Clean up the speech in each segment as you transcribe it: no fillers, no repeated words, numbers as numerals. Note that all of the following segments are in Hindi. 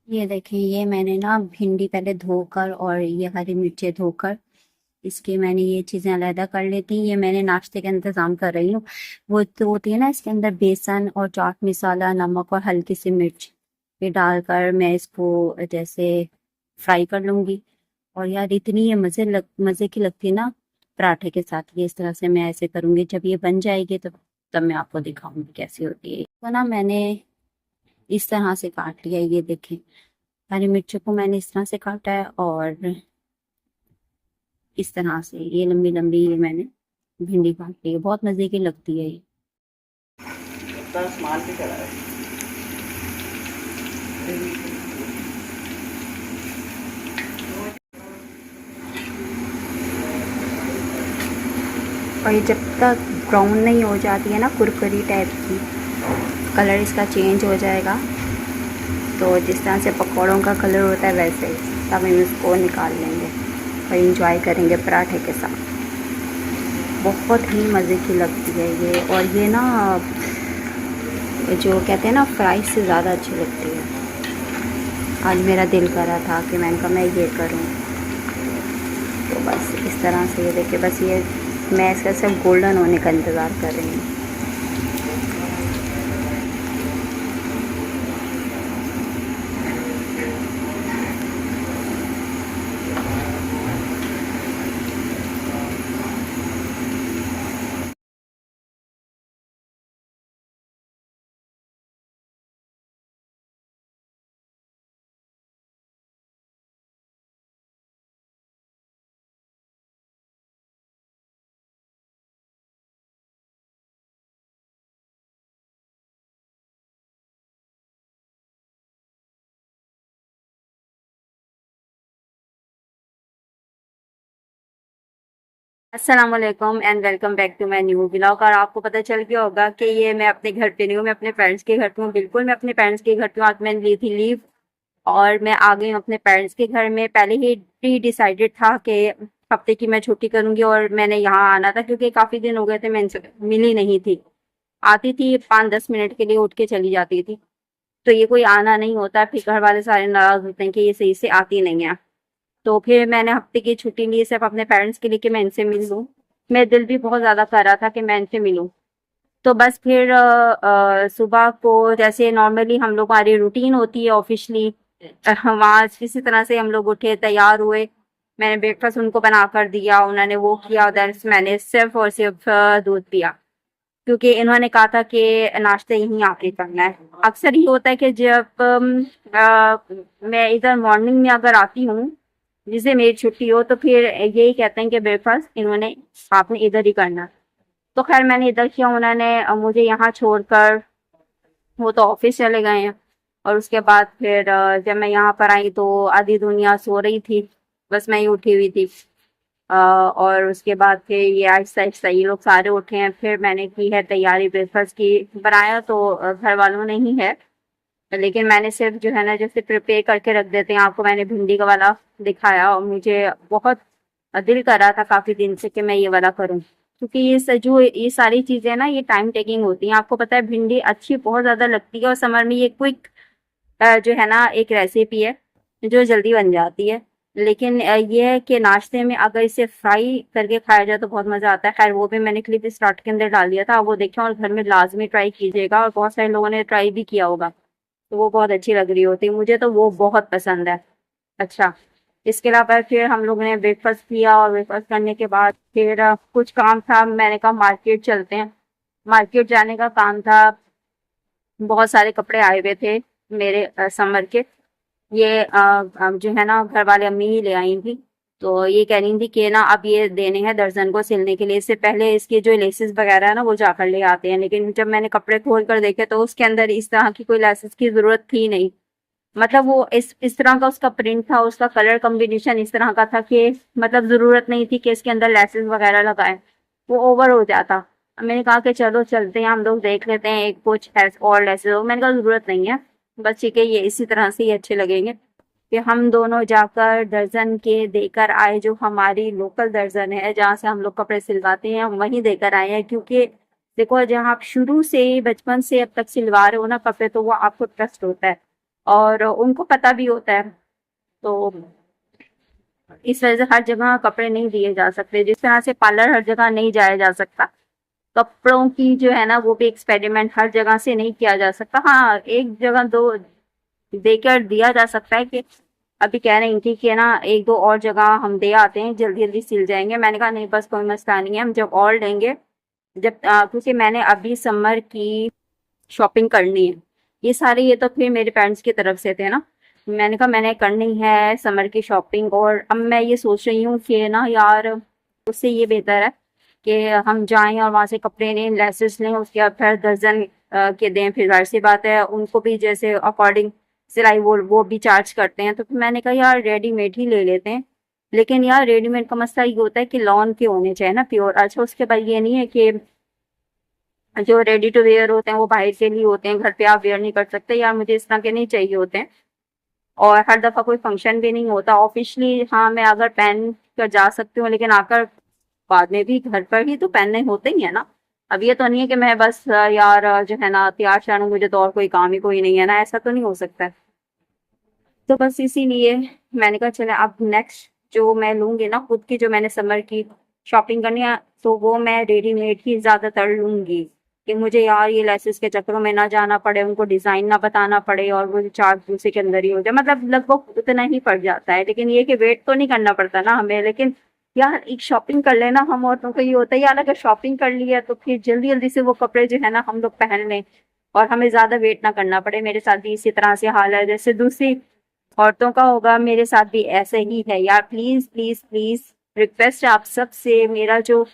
ये देखिए, ये मैंने ना भिंडी पहले धोकर और ये हरी मिर्चें धोकर इसके मैंने ये चीजें अलग कर लेती। ये मैंने नाश्ते का इंतजाम कर रही हूँ। वो तो होती है ना, इसके अंदर बेसन और चाट मसाला, नमक और हल्की सी मिर्च, ये डालकर मैं इसको जैसे फ्राई कर लूंगी। और यार इतनी ये मजे की लगती है ना पराठे के साथ। ये इस तरह से मैं ऐसे करूंगी, जब ये बन जाएगी तब मैं आपको दिखाऊंगी कैसी होती है। तो ना मैंने इस तरह से काट लिया। ये देखें, हरी मिर्चों को मैंने इस तरह से काटा है और इस तरह से ये लंबी लंबी ये मैंने भिंडी काट ली है। बहुत मजे की लगती है ये। इस्तेमाल भी करा है। और ये जब तक ब्राउन नहीं हो जाती है ना, कुरकुरी टाइप की, कलर इसका चेंज हो जाएगा। तो जिस तरह से पकौड़ों का कलर होता है वैसे ही, तब हम इसको निकाल लेंगे और इंजॉय करेंगे पराठे के साथ। बहुत ही मज़े की लगती है ये। और ये ना जो कहते हैं ना, फ्राई से ज़्यादा अच्छी लगती है। आज मेरा दिल कर रहा था कि मैंने कहा मैं ये करूं। तो बस इस तरह से ये देखिए, बस ये मैं इसका सिर्फ गोल्डन होने का इंतज़ार कर रही हूँ। अस्सलाम वालेकुम and welcome back to my new vlog. और आपको पता चल गया होगा कि ये मैं अपने घर पे नहीं हूँ, मैं अपने पेरेंट्स के घर पे हूँ। बिल्कुल मैं अपने पेरेंट्स के घर पे हूँ। आज मैंने ली थी लीव और मैं आ गई हूँ अपने पेरेंट्स के घर में। पहले ही प्री डिसाइडेड था कि हफ्ते की मैं छुट्टी करूंगी और मैंने यहाँ आना था, क्योंकि काफी दिन हो गए थे मैं इनसे मिली नहीं थी। आती थी 5-10 मिनट के लिए, उठ के चली जाती थी। तो ये कोई आना नहीं होता, फिर घर वाले सारे नाराज होते हैं कि ये सही से आती नहीं है। तो फिर मैंने हफ्ते की छुट्टी ली सिर्फ अपने पेरेंट्स के लिए कि मैं इनसे मिल लूँ। मेरा दिल भी बहुत ज्यादा कर रहा था कि मैं इनसे मिलूं। तो बस फिर सुबह को जैसे नॉर्मली हम लोग, हमारी रूटीन होती है ऑफिशियली, वहाँ किसी तरह से हम लोग उठे, तैयार हुए। मैंने ब्रेकफास्ट उनको बना कर दिया, उन्होंने वो किया, उधर से मैंने सिर्फ और सिर्फ दूध पिया, क्योंकि इन्होंने कहा था कि नाश्ता यहीं आके करना है। अक्सर ये होता है कि जब मैं इधर मॉर्निंग में अगर आती हूँ, जिसे मेरी छुट्टी हो, तो फिर यही कहते हैं कि ब्रेकफास्ट इन्होंने आपने इधर ही करना है। तो खैर मैंने इधर किया, उन्होंने मुझे यहाँ छोड़कर वो तो ऑफिस चले गए हैं। और उसके बाद फिर जब मैं यहाँ पर आई तो आधी दुनिया सो रही थी, बस मैं ही उठी हुई थी। और उसके बाद फिर ये आहिस्ता आहिस्ता ये लोग सारे उठे हैं। फिर मैंने की है तैयारी ब्रेकफास्ट की। बनाया तो घर वालों ने ही है, लेकिन मैंने सिर्फ जो है ना, जैसे प्रिपेयर करके रख देते हैं, आपको मैंने भिंडी का वाला दिखाया। और मुझे बहुत दिल कर रहा था काफी दिन से कि मैं ये वाला करूं, क्योंकि जो ये सारी चीजें ना, ये टाइम टेकिंग होती हैं। आपको पता है भिंडी अच्छी बहुत ज्यादा लगती है, और समर में ये क्विक जो है ना, एक रेसिपी है जो जल्दी बन जाती है। लेकिन ये है कि नाश्ते में अगर इसे फ्राई करके खाया जाए तो बहुत मजा आता है। खैर वो भी मैंने क्लिप स्टार्ट के अंदर डाल दिया था, वो देखें और घर में लाजमी ट्राई कीजिएगा। और बहुत सारे लोगों ने ट्राई भी किया होगा, तो वो बहुत अच्छी लग रही होती है। मुझे तो वो बहुत पसंद है। अच्छा, इसके अलावा फिर हम लोग ने ब्रेकफास्ट किया, और ब्रेकफास्ट करने के बाद फिर कुछ काम था, मैंने कहा मार्केट चलते हैं। मार्केट जाने का काम था। बहुत सारे कपड़े आए हुए थे मेरे समर के। ये जो है ना, घर वाले अम्मी ही ले आई थी। तो ये कह रही थी कि ना अब ये देने हैं दर्जन को सिलने के लिए। इससे पहले इसके जो लेसेस वगैरह है ना, वो जाकर ले आते हैं। लेकिन जब मैंने कपड़े खोल कर देखे तो उसके अंदर इस तरह की कोई लेसेस की जरूरत थी नहीं। मतलब वो इस तरह का उसका प्रिंट था, उसका कलर कॉम्बिनेशन इस तरह का था कि मतलब जरूरत नहीं थी कि इसके अंदर लेसेस वगैरह लगाए, वो ओवर हो जाता। अब मैंने कहा कि चलो चलते हैं, हम लोग देख लेते हैं एक कुछ और लेसेस हो। मैंने कहा जरूरत नहीं है, बस ठीक है, ये इसी तरह से ही अच्छे लगेंगे। फिर हम दोनों जाकर दर्जन के देकर आए, जो हमारी लोकल दर्जन है जहाँ से हम लोग कपड़े सिलवाते हैं, हम वहीं देकर आए हैं। क्योंकि देखो, जहाँ आप शुरू से बचपन से अब तक सिलवा रहे हो ना कपड़े, तो वो आपको ट्रस्ट होता है। और उनको पता भी होता है। तो इस वजह से हर जगह कपड़े नहीं दिए जा सकते, जिस तरह से पार्लर हर जगह नहीं जाया जा सकता, कपड़ों की जो है ना वो भी एक्सपेरिमेंट हर जगह से नहीं किया जा सकता। हाँ, एक जगह दो देकर दिया जा सकता है कि अभी कह रही थी कि ना एक दो और जगह हम दे आते हैं, जल्दी जल्दी सिल जाएंगे। मैंने कहा नहीं, बस कोई मसला नहीं है, हम जब और लेंगे, जब क्योंकि मैंने अभी समर की शॉपिंग करनी है। ये सारे ये तो फिर मेरे पेरेंट्स की तरफ से थे ना। मैंने कहा मैंने करनी है समर की शॉपिंग, और अब मैं ये सोच रही हूँ कि ना यार, उससे ये बेहतर है कि हम जाएं और वहां से कपड़े लें, लेसेस लें, उसके बाद फिर दर्जन के दें। फिर जाहिर सी बात है उनको भी जैसे अकॉर्डिंग सिलाई वो भी चार्ज करते हैं। तो फिर मैंने कहा यार रेडीमेड ही ले लेते हैं। लेकिन यार रेडीमेड का मसला ये होता है कि लॉन के होने चाहिए ना, प्योर। अच्छा, उसके बाद ये नहीं है कि जो रेडी टू वेयर होते हैं वो बाहर के लिए होते हैं, घर पे आप वेयर नहीं कर सकते। यार मुझे इस तरह के नहीं चाहिए होते हैं, और हर दफा कोई फंक्शन भी नहीं होता ऑफिशियली। हाँ, मैं अगर पहन कर जा सकती हूँ, लेकिन आकर बाद में भी घर पर ही तो पहनने होते ही है ना। अब ये तो नहीं है कि मैं बस यार जो है ना तैयार श्यार हूँ, मुझे तो और कोई काम ही कोई नहीं है ना, ऐसा तो नहीं हो सकता है। तो बस इसीलिए मैंने कहा चले अब नेक्स्ट जो मैं लूंगी ना खुद की, जो मैंने समर की शॉपिंग करनी है, तो वो मैं रेडीमेड ही ज्यादातर लूंगी। कि मुझे यार ये लेसेस के चक्करों में ना जाना पड़े, उनको डिजाइन ना बताना पड़े, और वो चार दूसरे के अंदर ही हो जाए। मतलब लगभग उतना ही पड़ जाता है, लेकिन ये कि वेट तो नहीं करना पड़ता ना हमें। लेकिन यार एक शॉपिंग कर लेना, हम औरतों को ये होता है यार अगर शॉपिंग कर ली है तो फिर जल्दी जल्दी से वो कपड़े जो है ना हम लोग पहन लें, और हमें ज्यादा वेट ना करना पड़े। मेरे साथ भी इसी तरह से हाल है जैसे दूसरी औरतों का होगा, मेरे साथ भी ऐसे ही है। यार प्लीज प्लीज प्लीज रिक्वेस्ट है आप सब से, मेरा जो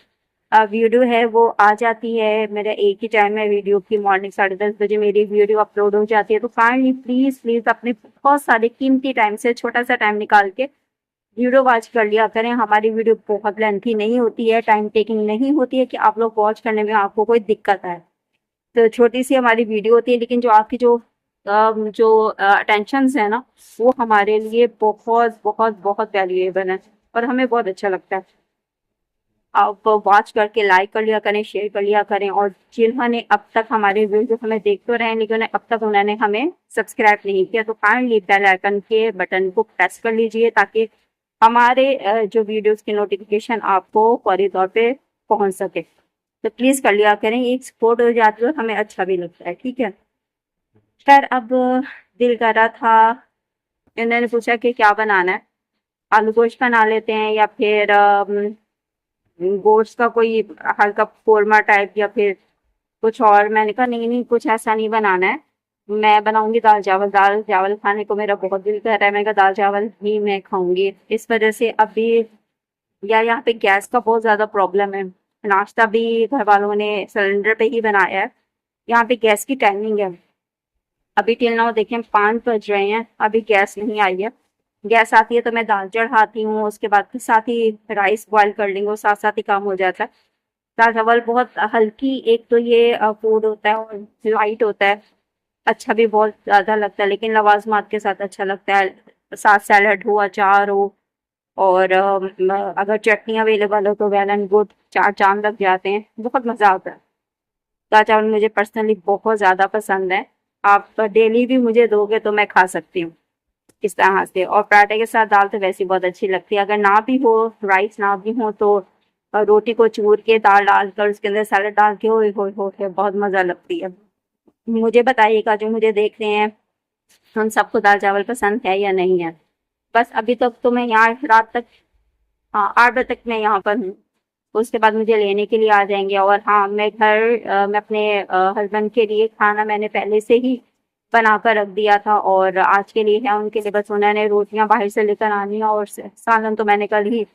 वीडियो है वो आ जाती है, मेरा एक ही टाइम है वीडियो की, मॉर्निंग 10:30 बजे मेरी वीडियो अपलोड हो जाती है। तो काइंडली प्लीज प्लीज अपने बहुत सारे कीमती टाइम से छोटा सा टाइम निकाल के वीडियो वॉच कर लिया करें। हमारी वीडियो बहुत लेंथी नहीं होती है, टाइम टेकिंग नहीं होती है कि आप लोग वॉच करने में आपको कोई दिक्कत आए। तो छोटी सी हमारी वीडियो होती है, लेकिन जो आपकी जो अटेंशन है ना, वो हमारे लिए बहुत बहुत बहुत वैल्यूएबल है, और हमें बहुत अच्छा लगता है। आप वॉच करके लाइक कर लिया करें, शेयर कर लिया करें, और जिन्होंने अब तक हमारे वीडियो हमें देख तो रहे हैं, लेकिन अब तक उन्होंने हमें सब्सक्राइब नहीं किया, तो काइंडली बेल आइकन के बटन को प्रेस कर लीजिए, ताकि हमारे जो वीडियोस की नोटिफिकेशन आपको फौरी तौर पे पहुंच सके। तो प्लीज कर लिया करें, एक सपोर्ट हो जाती है और हमें अच्छा भी लगता है। ठीक है, खैर अब दिल कर रहा था, इन्होंने पूछा कि क्या बनाना है, आलू गोश्त बना लेते हैं या फिर गोश्त का कोई हल्का कोरमा टाइप, या फिर कुछ और। मैंने कहा नहीं नहीं, कुछ ऐसा नहीं बनाना है, मैं बनाऊंगी दाल चावल। दाल चावल खाने को मेरा बहुत दिल कर रहा है। मैंने कहा दाल चावल ही मैं खाऊंगी। इस वजह से अभी यार यहाँ पे गैस का बहुत ज्यादा प्रॉब्लम है। नाश्ता भी घर वालों ने सिलेंडर पे ही बनाया है। यहाँ पे गैस की टाइमिंग है, अभी टिल नाउ देखें 5 बज रहे हैं, अभी गैस नहीं आई है। गैस आती है तो मैं दाल चढ़ाती हूँ, उसके बाद फिर साथ ही राइस बॉईल कर लेंगे, और साथ साथ ही काम हो जाता है। दाल चावल बहुत हल्की, एक तो ये फूड होता है और लाइट होता है, अच्छा भी बहुत ज्यादा लगता है, लेकिन लवाजमात के साथ अच्छा लगता है। साथ सैलड हो, अचार हो, और अगर चटनी अवेलेबल हो तो वेल एंड गुड, चार चांद लग जाते हैं, बहुत मजा आता है। दाल चावल मुझे पर्सनली बहुत ज्यादा पसंद है। आप डेली भी मुझे दोगे तो मैं खा सकती हूँ इस तरह से। और पराठे के साथ दाल तो वैसे ही बहुत अच्छी लगती है। अगर ना भी हो, राइस ना भी हो, तो रोटी को चूर के दाल डालकर उसके अंदर सैलड डाल के हो बहुत मजा लगती है। मुझे बताइएगा जो मुझे देख रहे हैं, उन सबको दाल चावल पसंद है या नहीं है। बस अभी तक तो मैं यहाँ रात तक, हाँ 8 बजे तक मैं यहाँ पर हूँ। उसके बाद मुझे लेने के लिए आ जाएंगे। और हाँ, मैं अपने हस्बैंड के लिए खाना मैंने पहले से ही बना कर रख दिया था, और आज के लिए है उनके लिए, बस उन्होंने रोटियां बाहर से लेकर आनी है, और सालन तो मैंने कल ही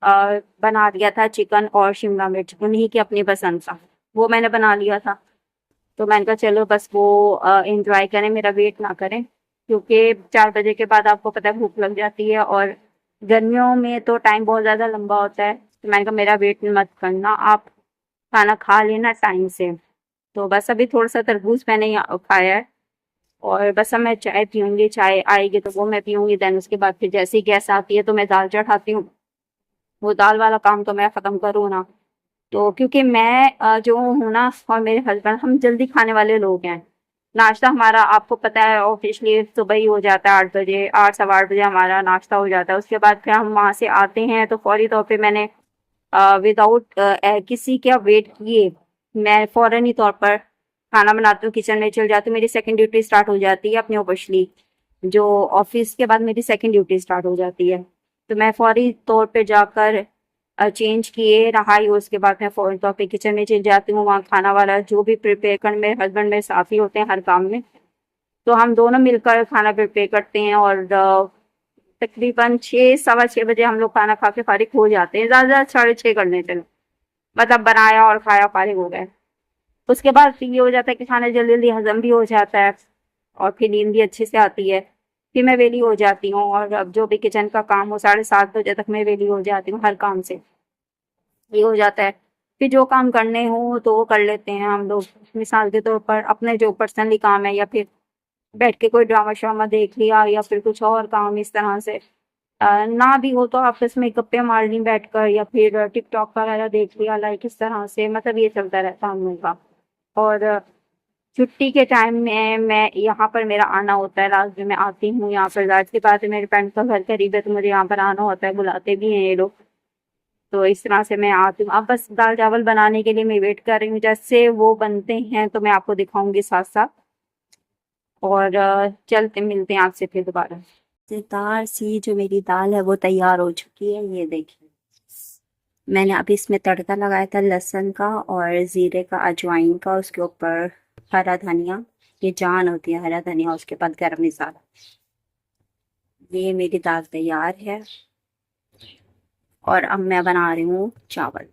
बना दिया था, चिकन और शिमला मिर्च उन्हीं की अपनी पसंद का, वो मैंने बना लिया था। तो मैंने कहा चलो बस वो एंजॉय करें, मेरा वेट ना करें, क्योंकि 4 बजे के बाद आपको पता है भूख लग जाती है, और गर्मियों में तो टाइम बहुत ज्यादा लंबा होता है। तो मैंने कहा मेरा वेट मत करना, आप खाना खा लेना टाइम से। तो बस अभी थोड़ा सा तरबूज मैंने खाया है, और बस अब मैं चाय पीऊंगी, चाय आएगी तो वो मैं पीऊंगी। देन उसके बाद फिर जैसे ही गैस आती है तो मैं दाल चढ़ाती हूँ, वो दाल वाला काम तो मैं खत्म करूँ ना। तो क्योंकि मैं जो हूँ ना, और मेरे हस्बैंड, हम जल्दी खाने वाले लोग हैं। नाश्ता हमारा आपको पता है ऑफिशियली सुबह ही हो जाता है 8 बजे, 8 सवा 8 बजे हमारा नाश्ता हो जाता है। उसके बाद फिर हम वहाँ से आते हैं तो फौरी तौर पे मैंने विदाउट किसी का वेट किए मैं फौरन ही तौर पर खाना बनाती हूँ, किचन में चल जाती हूँ। मेरी सेकंड ड्यूटी स्टार्ट हो जाती है अपनी ऑफिशियली, जो ऑफिस के बाद मेरी सेकंड ड्यूटी स्टार्ट हो जाती है। तो मैं फौरी तौर पे जाकर चेंज किए नहाई, उसके बाद मैं फौरन तौर पे किचन में चल जाती हूँ। वहाँ खाना वाला जो भी प्रिपेयर कर, मेरे हस्बैंड मेरे साथ ही होते हैं हर काम में, तो हम दोनों मिलकर खाना प्रिपेयर करते हैं। और तकरीबन 6 सवा 6 बजे हम लोग खाना खा के फारिग हो जाते हैं, ज़्यादा 6:30 करने चलो, मतलब बनाया और खाया फारिग हो गए। उसके बाद फिर ये हो जाता है कि खाना जल्दी जल्दी हजम भी हो जाता है और फिर नींद भी अच्छे से आती है। फिर मैं वेली हो जाती हूँ और अब जो भी किचन का काम हो 7:30 बजे तक मैं वेली हो जाती हूँ हर काम से, ये हो जाता है। फिर जो काम करने हो तो वो कर लेते हैं हम लोग। मिसाल के तौर पर अपने जो पर्सनली काम है, या फिर बैठ के कोई ड्रामा श्रामा देख लिया, या फिर कुछ और काम इस तरह से। ना भी हो तो आपस में गप्पे मार ली बैठकर, या फिर टिकटॉक वगैरह देख लिया, लाइक इस तरह से, मतलब ये चलता रहता है हम लोग का। और छुट्टी के टाइम में मैं यहाँ पर मेरा आना होता है, लास्ट में मैं आती हूँ यहाँ पर। जाहिर सी बात है मेरे फ्रेंड का घर करीब है तो मुझे यहाँ पर आना होता है, बुलाते भी हैं ये लोग। तो इस तरह से मैं आती हूँ। अब बस दाल चावल बनाने के लिए मैं वेट कर रही हूँ, जैसे वो बनते हैं तो मैं आपको दिखाऊंगी साथ साथ। और चलते मिलते हैं आपसे फिर दोबारा। मजेदार सी जो मेरी दाल है वो तैयार हो चुकी है, ये देखिए। मैंने अभी इसमें तड़का लगाया था लहसुन का और जीरे का, अजवाइन का, उसके ऊपर हरा धनिया, ये जान होती है हरा धनिया, उसके बाद गरम मसाला। ये मेरी दाल तैयार है और अब मैं बना रही हूँ चावल।